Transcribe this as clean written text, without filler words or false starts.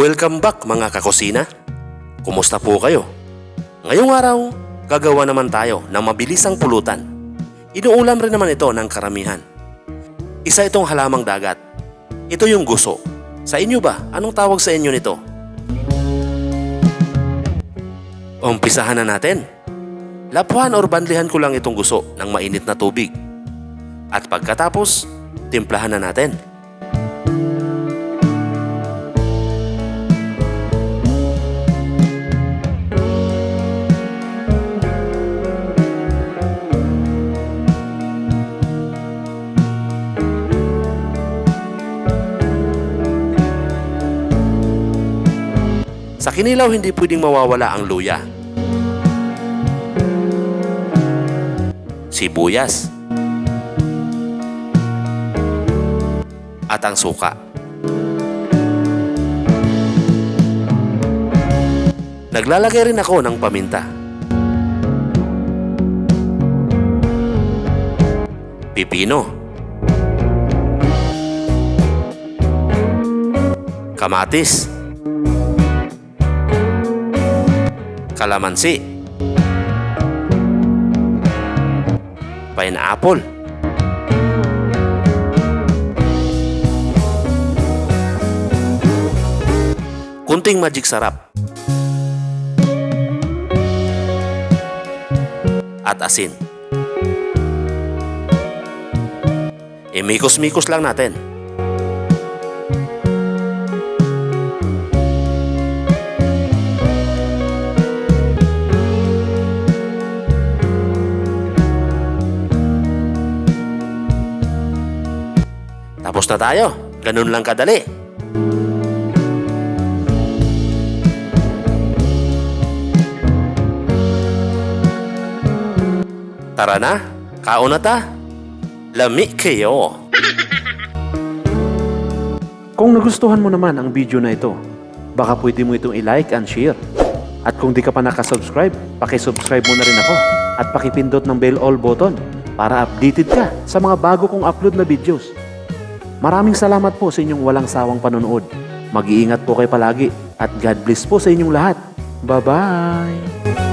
Welcome back mga kakusina. Kumusta po kayo? Ngayong araw, gagawa naman tayo ng mabilisang pulutan. Inuulam rin naman ito ng karamihan. Isa itong halamang dagat. Ito yung guso. Sa inyo ba? Anong tawag sa inyo nito? Umpisahan na natin. Lapuhan or banlihan ko lang itong guso ng mainit na tubig. At pagkatapos, timplahan na natin. Sa kinilaw, hindi pwedeng mawawala ang luya, sibuyas, at ang suka. Naglalagay rin ako ng paminta, pipino, kamatis, kalamansi, pineapple, kunting magic sarap, at asin. Imikos-mikos lang natin. Tapos na tayo. Ganun lang kadali. Tara na, kaon na ta. Lami kayo. Kung nagustuhan mo naman ang video na ito, baka pwede mo itong i-like and share. At kung di ka pa nakasubscribe, pakisubscribe mo na rin ako at pakipindot ng bell all button para updated ka sa mga bago kong upload na videos. Maraming salamat po sa inyong walang sawang panonood. Mag-iingat po kayo palagi at God bless po sa inyong lahat. Bye-bye!